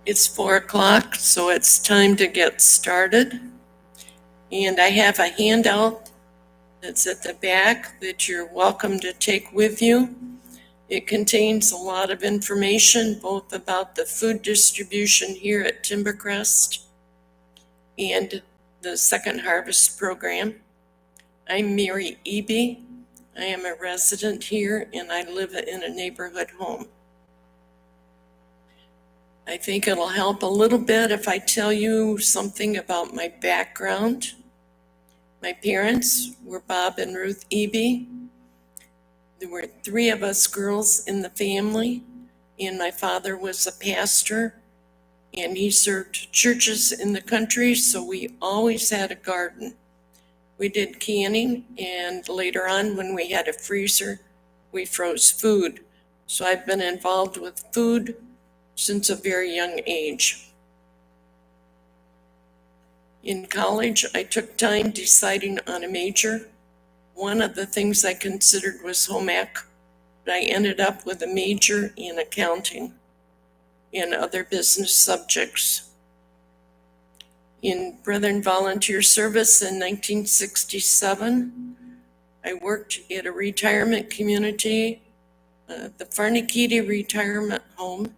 It's 4 o'clock, so it's time to get started. And I have a handout that's at the back that you're welcome to take with you. It contains a lot of information, both about the food distribution here at Timbercrest and the Second Harvest Program. I'm Mary Ebey. I am a resident here and I live in a neighborhood home. I think it'll help a little bit if I tell you something about my background. My parents were Bob and Ruth Ebey. There were 3 of us girls in the family, and my father was a pastor, and he served churches in the country, so we always had a garden. We did canning, and later on, when we had a freezer, we froze food. So I've been involved with food since a very young age. In college, I took time deciding on a major. One of the things I considered was home ec, but I ended up with a major in accounting and other business subjects. In Brethren Volunteer Service in 1967, I worked at a retirement community, the Farnikiti Retirement Home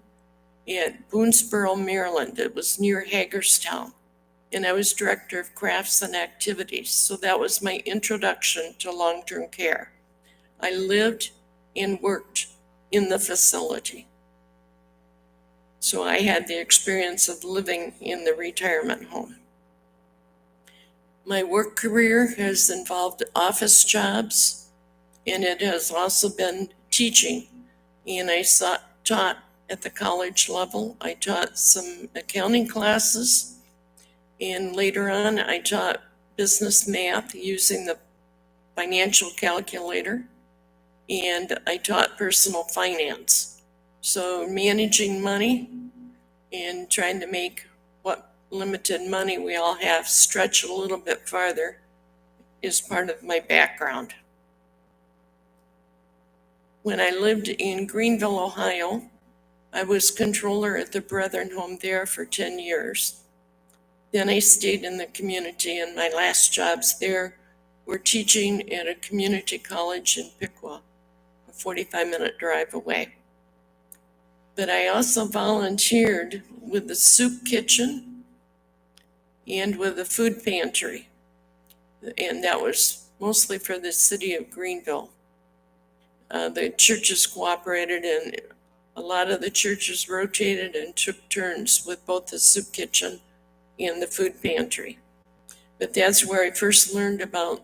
at Boonesboro, Maryland. It was near Hagerstown. And I was director of crafts and activities. So that was my introduction to long-term care. I lived and worked in the facility. So I had the experience of living in the retirement home. My work career has involved office jobs, and it has also been teaching. And I taught at the college level. I taught some accounting classes, and later on I taught business math using the financial calculator, and I taught personal finance. So managing money and trying to make what limited money we all have stretch a little bit farther is part of my background. When I lived in Greenville, Ohio, I was controller at the Brethren Home there for 10 years. Then I stayed in the community, and my last jobs there were teaching at a community college in Piqua, a 45-minute drive away. But I also volunteered with the soup kitchen and with the food pantry, and that was mostly for the city of Greenville. The churches cooperated, and a lot of the churches rotated and took turns with both the soup kitchen and the food pantry. But that's where I first learned about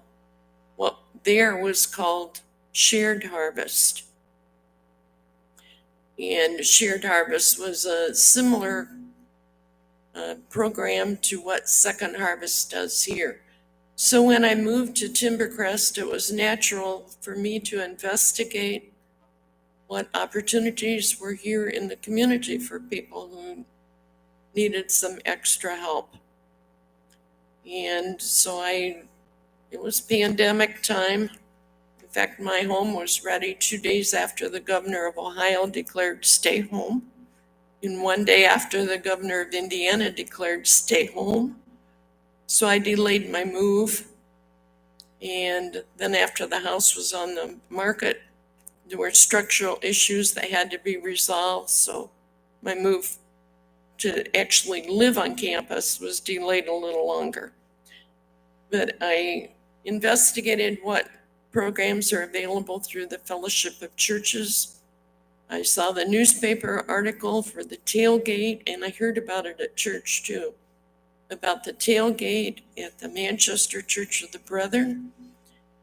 what there was called shared harvest. And shared harvest was a similar program to what Second Harvest does here. So when I moved to Timbercrest, it was natural for me to investigate what opportunities were here in the community for people who needed some extra help. And so it was pandemic time. In fact, my home was ready 2 days after the governor of Ohio declared stay home, and 1 day after the governor of Indiana declared stay home. So I delayed my move. And then after the house was on the market, there were structural issues that had to be resolved. So my move to actually live on campus was delayed a little longer. But I investigated what programs are available through the Fellowship of Churches. I saw the newspaper article for the tailgate, and I heard about it at church too, about the tailgate at the Manchester Church of the Brethren.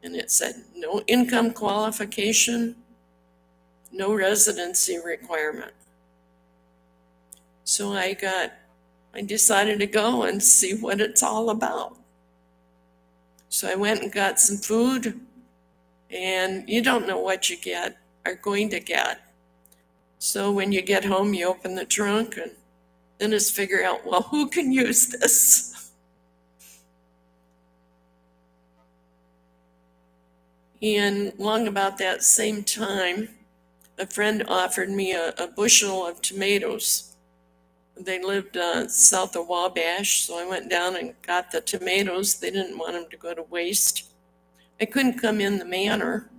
And it said no income qualification, no residency requirement. So I decided to go and see what it's all about. So I went and got some food, and you don't know what you are going to get. So when you get home, you open the trunk and then just figure out, well, who can use this? And long about that same time, a friend offered me a bushel of tomatoes. They lived south of Wabash, so I went down and got the tomatoes. They didn't want them to go to waste. I couldn't come in the manor,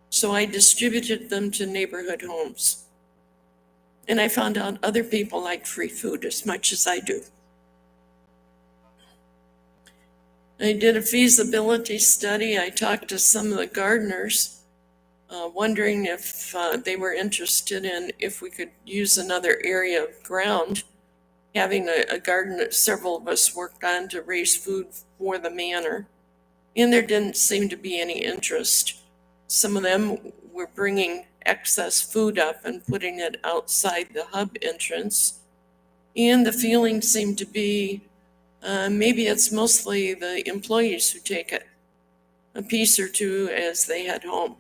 so I distributed them to neighborhood homes. And I found out other people like free food as much as I do. I did a feasibility study. I talked to some of the gardeners, wondering if they were interested in if we could use another area of ground, having a garden that several of us worked on to raise food for the manor. And there didn't seem to be any interest. Some of them were bringing excess food up and putting it outside the hub entrance. And the feeling seemed to be maybe it's mostly the employees who take it, a piece or two as they head home.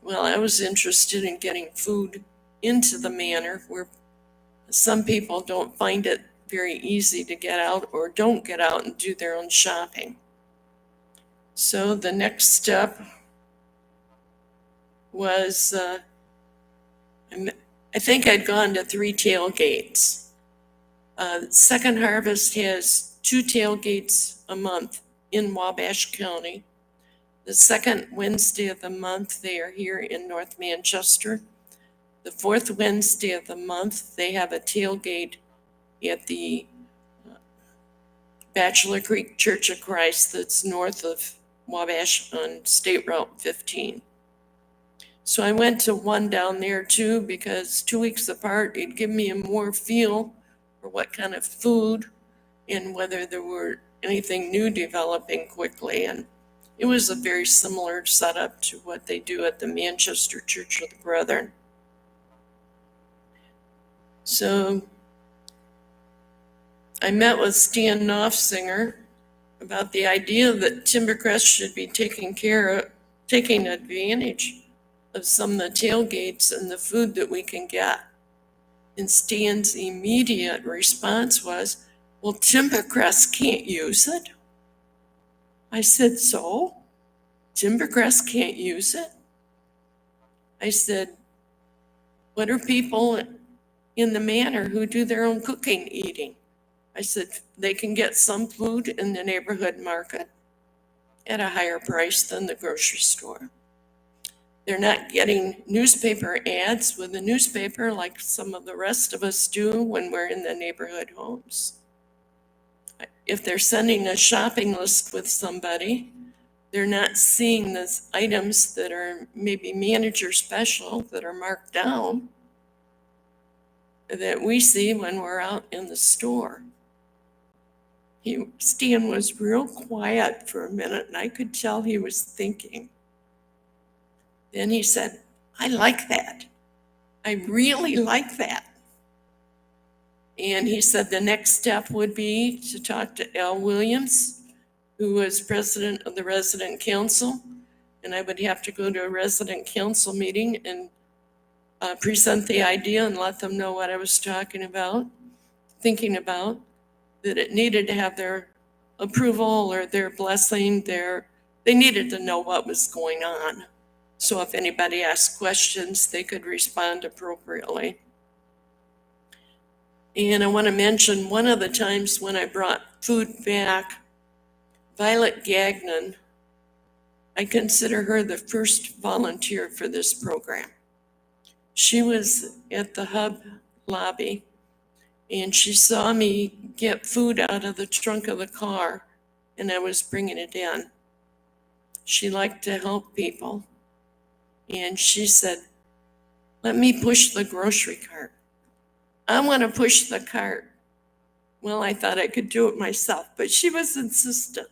Well, I was interested in getting food into the manor where some people don't find it very easy to get out or don't get out and do their own shopping. So the next step was, I think I'd gone to 3 tailgates. Second Harvest has 2 tailgates a month in Wabash County. The second Wednesday of the month, they are here in North Manchester. The fourth Wednesday of the month, they have a tailgate at the Bachelor Creek Church of Christ that's north of Wabash on State Route 15. So I went to one down there too, because 2 weeks apart, it'd give me a more feel for what kind of food and whether there were anything new developing quickly. And it was a very similar setup to what they do at the Manchester Church of the Brethren. So I met with Stan Knopfsinger about the idea that Timbercrest should be taking advantage of some of the tailgates and the food that we can get. And Stan's immediate response was, well, Timbercrest can't use it. I said, so? Timbercrest can't use it? I said, what are people in the manor who do their own cooking eating? I said, they can get some food in the neighborhood market at a higher price than the grocery store. They're not getting newspaper ads with the newspaper like some of the rest of us do when we're in the neighborhood homes. If they're sending a shopping list with somebody, they're not seeing the items that are maybe manager special that are marked down that we see when we're out in the store. Stan was real quiet for a minute, and I could tell he was thinking. Then he said, I like that. I really like that. And he said the next step would be to talk to Al Williams, who was president of the resident council, and I would have to go to a resident council meeting and present the idea and let them know what I was thinking about, that it needed to have their approval or their blessing. They needed to know what was going on. So if anybody asked questions, they could respond appropriately. And I want to mention one of the times when I brought food back, Violet Gagnon, I consider her the first volunteer for this program. She was at the hub lobby and she saw me get food out of the trunk of the car and I was bringing it in. She liked to help people. And she said, let me push the grocery cart. I want to push the cart. Well, I thought I could do it myself, but she was insistent.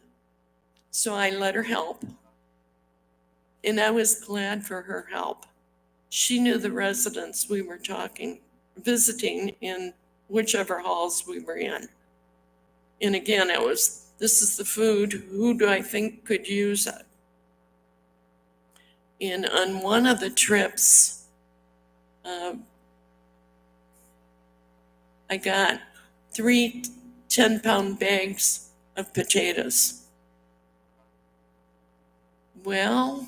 So I let her help. And I was glad for her help. She knew the residents we were visiting in whichever halls we were in. And again, this is the food. Who do I think could use it? And on one of the trips, I got 3 10-pound bags of potatoes. Well,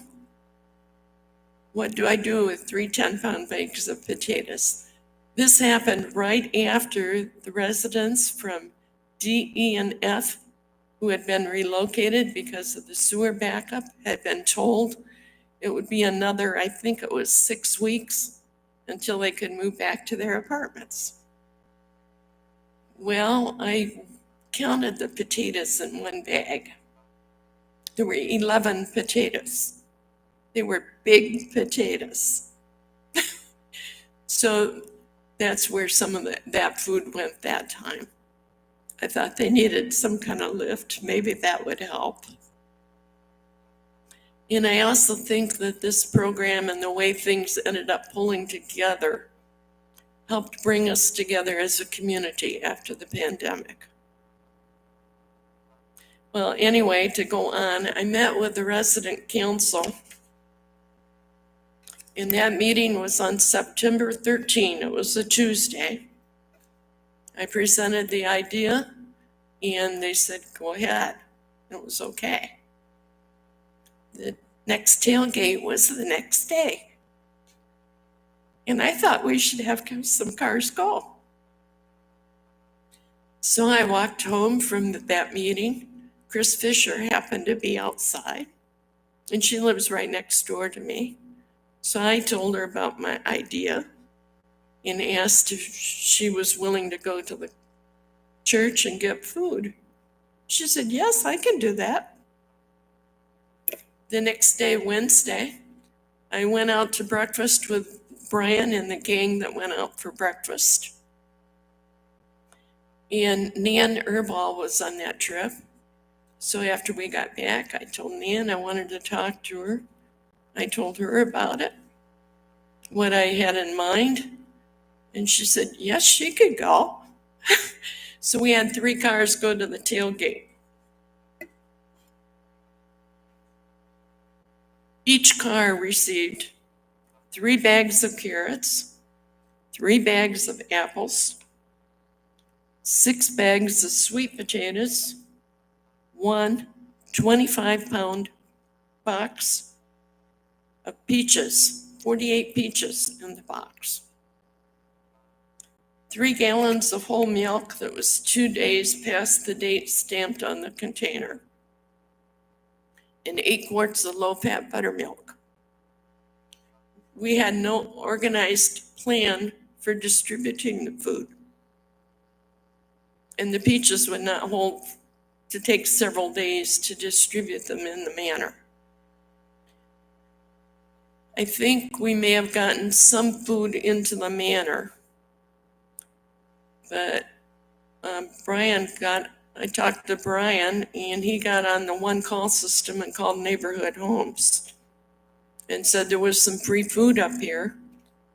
what do I do with 3 10-pound bags of potatoes? This happened right after the residents from D, E, and F who had been relocated because of the sewer backup had been told it would be another, I think it was 6 weeks until they could move back to their apartments. Well, I counted the potatoes in one bag. There were 11 potatoes. They were big potatoes. So that's where some of that food went that time. I thought they needed some kind of lift. Maybe that would help. And I also think that this program and the way things ended up pulling together helped bring us together as a community after the pandemic. Well, anyway, to go on, I met with the resident council, and that meeting was on September 13. It was a Tuesday. I presented the idea, and they said, go ahead. It was okay. The next tailgate was the next day. And I thought we should have some cars go. So I walked home from that meeting. Chris Fisher happened to be outside, and she lives right next door to me. So I told her about my idea and asked if she was willing to go to the church and get food. She said, yes, I can do that. The next day, Wednesday, I went out to breakfast with Brian and the gang that went out for breakfast. And Nan Erball was on that trip. So after we got back, I told Nan I wanted to talk to her. I told her about it, what I had in mind. And she said, yes, she could go. So we had 3 cars go to the tailgate. Each car received 3 bags of carrots, 3 bags of apples, 6 bags of sweet potatoes, 1 25-pound box of peaches, 48 peaches in the box, 3 gallons of whole milk that was 2 days past the date stamped on the container, and 8 quarts of low-fat buttermilk. We had no organized plan for distributing the food. And the peaches would not hold to take several days to distribute them in the manner. I think we may have gotten some food into the manor, but I talked to Brian, and he got on the one call system and called neighborhood homes and said there was some free food up here.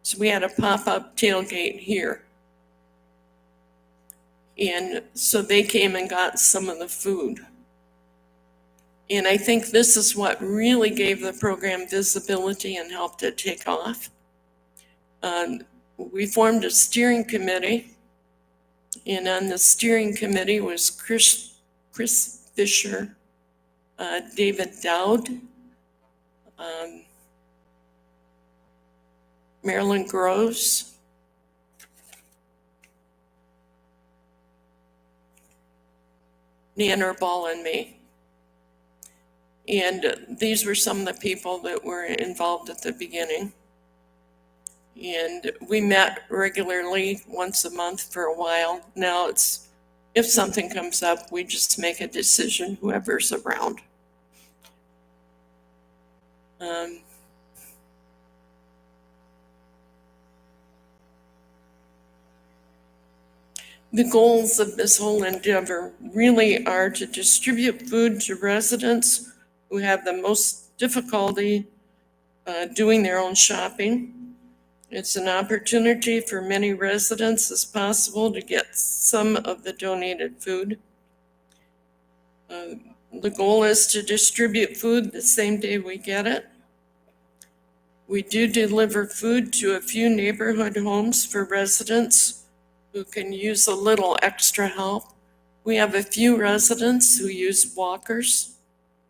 So we had a pop-up tailgate here. And so they came and got some of the food. And I think this is what really gave the program visibility and helped it take off. We formed a steering committee, and on the steering committee was Chris Fisher, David Dowd, Marilyn Groves, Nan Erball, and me. And these were some of the people that were involved at the beginning. And we met regularly once a month for a while. Now it's, if something comes up, we just make a decision, whoever's around. The goals of this whole endeavor really are to distribute food to residents who have the most difficulty doing their own shopping. It's an opportunity for many residents as possible to get some of the donated food. The goal is to distribute food the same day we get it. We do deliver food to a few neighborhood homes for residents who can use a little extra help. We have a few residents who use walkers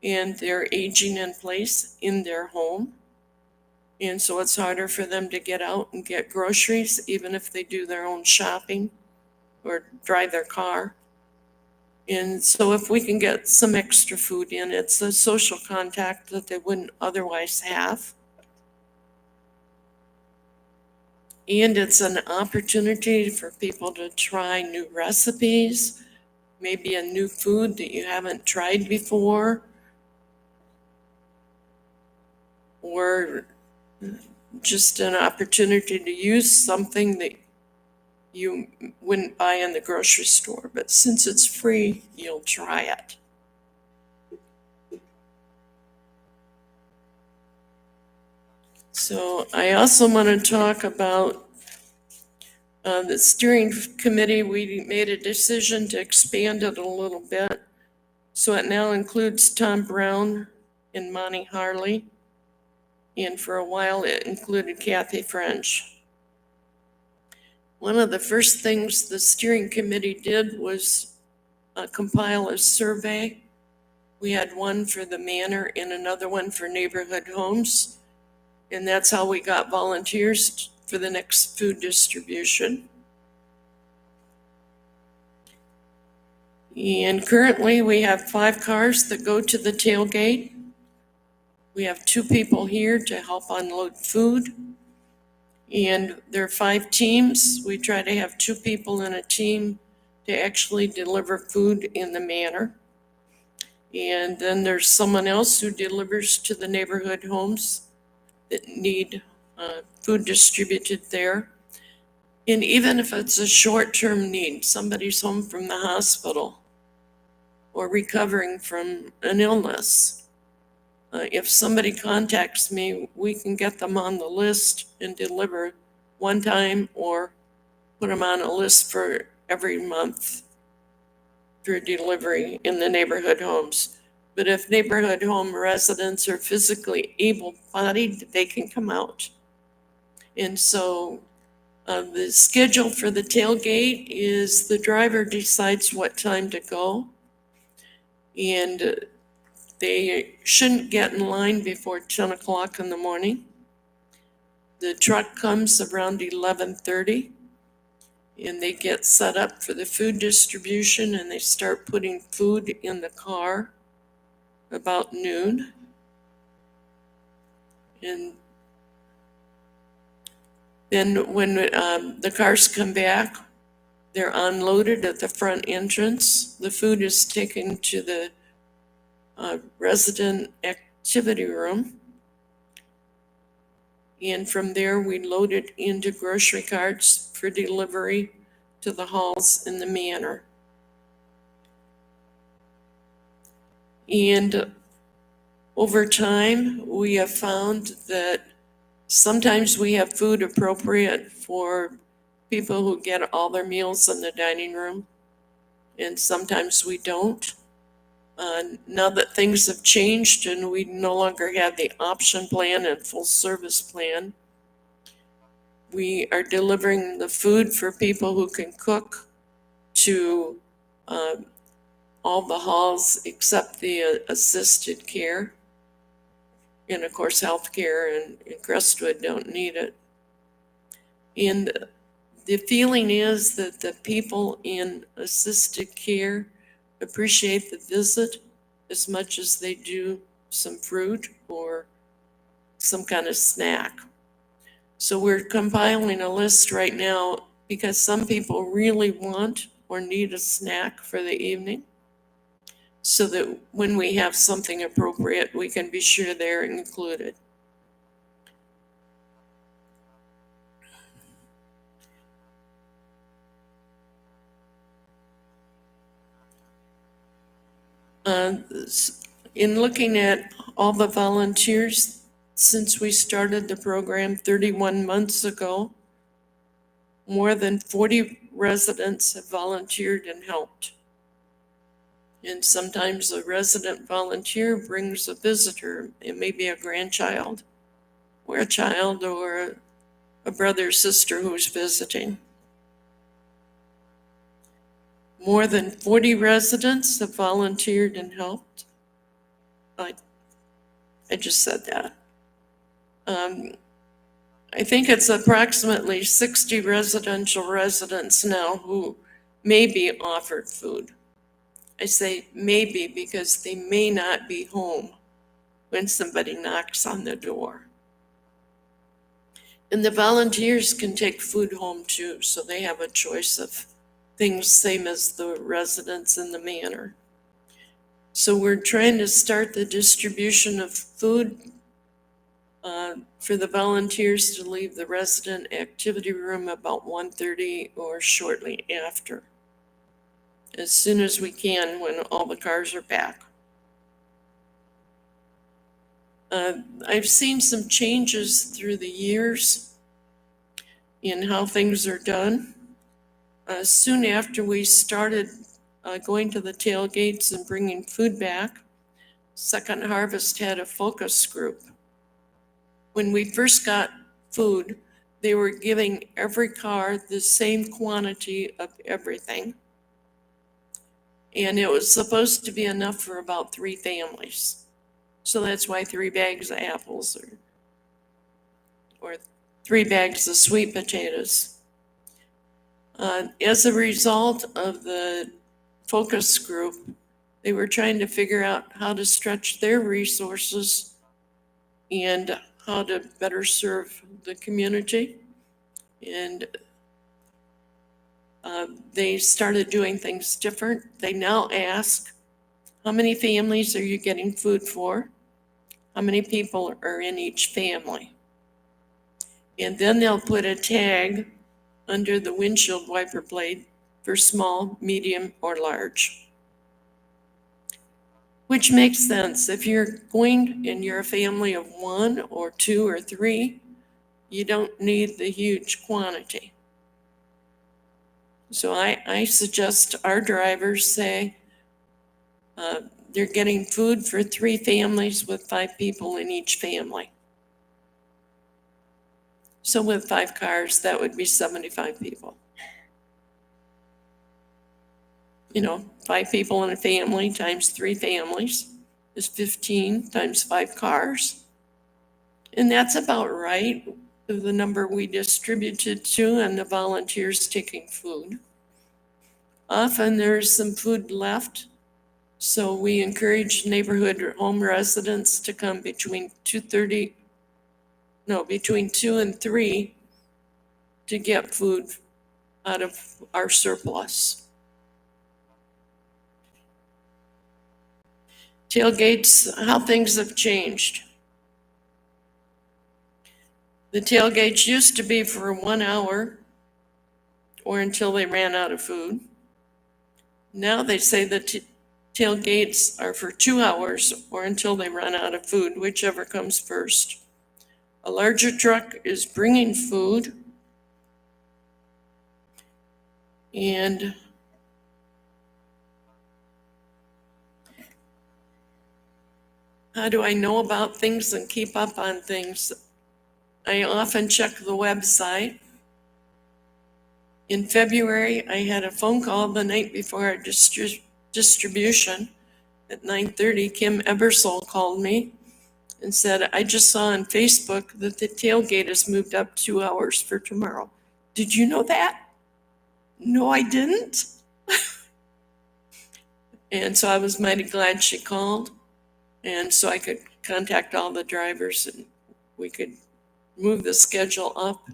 and they're aging in place in their home. And so it's harder for them to get out and get groceries, even if they do their own shopping or drive their car. And so if we can get some extra food in, it's a social contact that they wouldn't otherwise have. And it's an opportunity for people to try new recipes, maybe a new food that you haven't tried before, or just an opportunity to use something that you wouldn't buy in the grocery store. But since it's free, you'll try it. So I also want to talk about the steering committee. We made a decision to expand it a little bit. So it now includes Tom Brown and Monty Harley. And for a while it included Kathy French. One of the first things the steering committee did was compile a survey. We had one for the manor and another one for neighborhood homes. And that's how we got volunteers for the next food distribution. And currently we have 5 cars that go to the tailgate. We have 2 people here to help unload food. And there are 5 teams. We try to have 2 people in a team to actually deliver food in the manor. And then there's someone else who delivers to the neighborhood homes that need food distributed there. And even if it's a short-term need, somebody's home from the hospital or recovering from an illness, if somebody contacts me, we can get them on the list and deliver one time or put them on a list for every month for delivery in the neighborhood homes. But if neighborhood home residents are physically able-bodied, they can come out. And so the schedule for the tailgate is the driver decides what time to go. And they shouldn't get in line before 10 o'clock in the morning. The truck comes around 11:30 and they get set up for the food distribution and they start putting food in the car about noon. And then when the cars come back, they're unloaded at the front entrance. The food is taken to the resident activity room. And from there, we load it into grocery carts for delivery to the halls in the manor. And over time, we have found that sometimes we have food appropriate for people who get all their meals in the dining room, and sometimes we don't. Now that things have changed and we no longer have the option plan and full service plan, we are delivering the food for people who can cook to all the halls except the assisted care. And of course, healthcare and Crestwood don't need it. And the feeling is that the people in assisted care appreciate the visit as much as they do some fruit or some kind of snack. So we're compiling a list right now because some people really want or need a snack for the evening, so that when we have something appropriate, we can be sure they're included. In looking at all the volunteers since we started the program 31 months ago, more than 40 residents have volunteered and helped. And sometimes a resident volunteer brings a visitor. It may be a grandchild or a child or a brother or sister who's visiting. More than 40 residents have volunteered and helped. I just said that. I think it's approximately 60 residential residents now who may be offered food. I say maybe because they may not be home when somebody knocks on the door. And the volunteers can take food home too, so they have a choice of things same as the residents in the manor. So we're trying to start the distribution of food for the volunteers to leave the resident activity room about 1:30 or shortly after, as soon as we can when all the cars are back. I've seen some changes through the years in how things are done. Soon after we started going to the tailgates and bringing food back, Second Harvest had a focus group. When we first got food, they were giving every car the same quantity of everything. And it was supposed to be enough for about 3 families. So that's why 3 bags of apples or 3 bags of sweet potatoes. As a result of the focus group, they were trying to figure out how to stretch their resources and how to better serve the community. And they started doing things different. They now ask, how many families are you getting food for? How many people are in each family? And then they'll put a tag under the windshield wiper blade for small, medium, or large. Which makes sense. If you're going and you're a family of 1 or 2 or 3, you don't need the huge quantity. So I suggest our drivers say they're getting food for 3 families with 5 people in each family. So with 5 cars, that would be 75 people. 5 people in a family times 3 families is 15 times 5 cars. And that's about right, the number we distributed to and the volunteers taking food. Often there's some food left, so we encourage neighborhood home residents to come between 2 and 3 to get food out of our surplus. Tailgates, how things have changed. The tailgates used to be for 1 hour or until they ran out of food. Now they say the tailgates are for 2 hours or until they run out of food, whichever comes first. A larger truck is bringing food, and how do I know about things and keep up on things? I often check the website. In February, I had a phone call the night before our distribution at 9:30. Kim Ebersole called me and said, I just saw on Facebook that the tailgate has moved up 2 hours for tomorrow. Did you know that? No, I didn't. And so I was mighty glad she called. And so I could contact all the drivers and we could move the schedule up.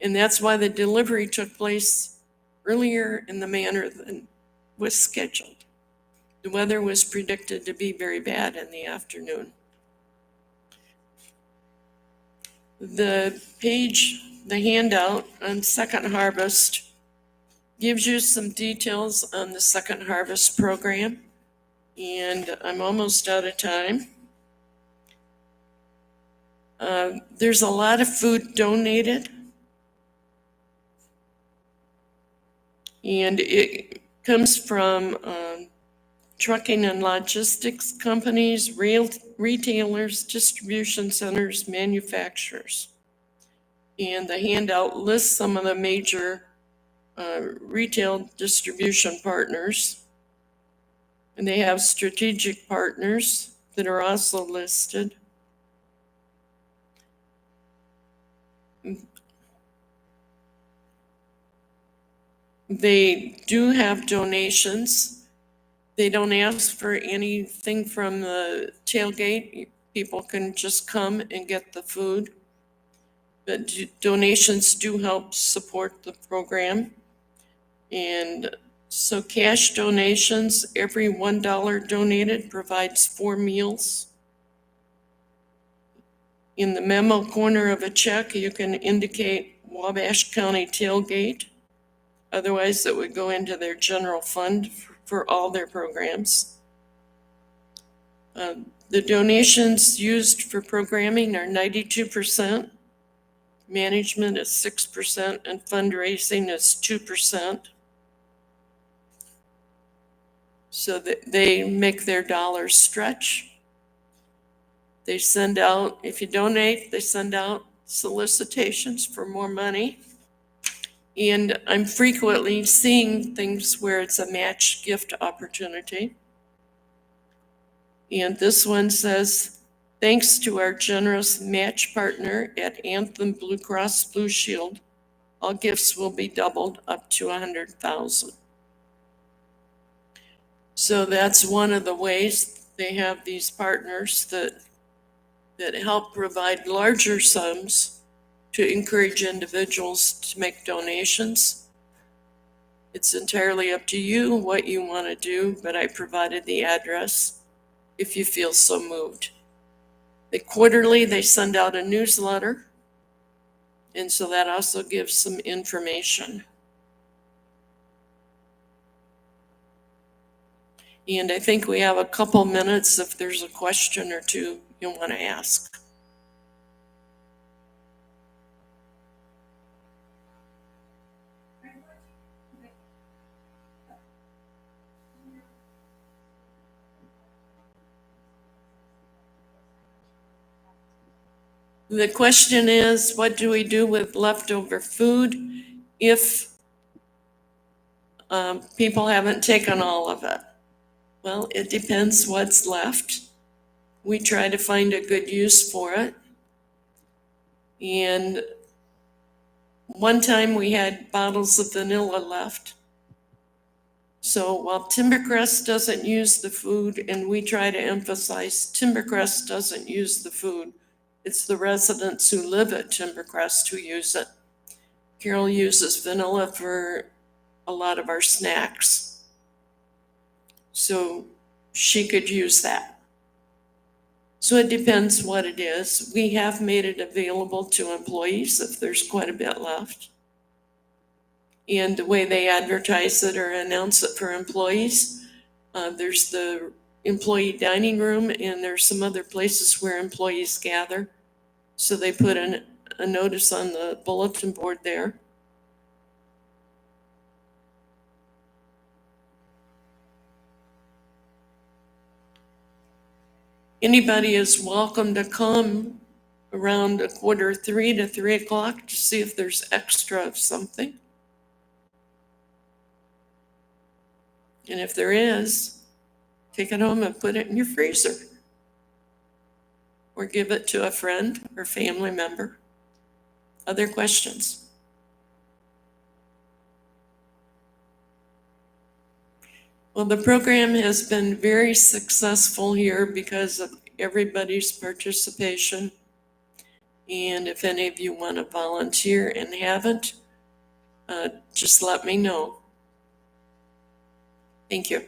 And that's why the delivery took place earlier in the manner than was scheduled. The weather was predicted to be very bad in the afternoon. The page, the handout on Second Harvest gives you some details on the Second Harvest program. And I'm almost out of time. There's a lot of food donated. And it comes from trucking and logistics companies, retailers, distribution centers, manufacturers. And the handout lists some of the major retail distribution partners. And they have strategic partners that are also listed. They do have donations. They don't ask for anything from the tailgate. People can just come and get the food. But donations do help support the program. And so cash donations, every $1 donated provides 4 meals. In the memo corner of a check, you can indicate Wabash County Tailgate. Otherwise, it would go into their general fund for all their programs. The donations used for programming are 92%, management is 6%, and fundraising is 2%. So that they make their dollars stretch. They send out, if you donate, they send out solicitations for more money. And I'm frequently seeing things where it's a match gift opportunity. And this one says, thanks to our generous match partner at Anthem Blue Cross Blue Shield, all gifts will be doubled up to $100,000. So that's one of the ways they have these partners that help provide larger sums to encourage individuals to make donations. It's entirely up to you what you want to do, but I provided the address if you feel so moved. Quarterly, they send out a newsletter, and so that also gives some information. And I think we have a couple minutes if there's a question or two you want to ask. The question is, what do we do with leftover food if people haven't taken all of it? Well, it depends what's left. We try to find a good use for it. And one time we had bottles of vanilla left. So while Timbercrest doesn't use the food, and we try to emphasize Timbercrest doesn't use the food, it's the residents who live at Timbercrest who use it. Carol uses vanilla for a lot of our snacks. So she could use that. So it depends what it is. We have made it available to employees if there's quite a bit left. And the way they advertise it or announce it for employees, there's the employee dining room, and there's some other places where employees gather. So they put a notice on the bulletin board there. Anybody is welcome to come around 2:45 to 3 o'clock to see if there's extra of something. And if there is, take it home and put it in your freezer. Or give it to a friend or family member. Other questions? Well, the program has been very successful here because of everybody's participation. And if any of you want to volunteer and haven't, just let me know. Thank you.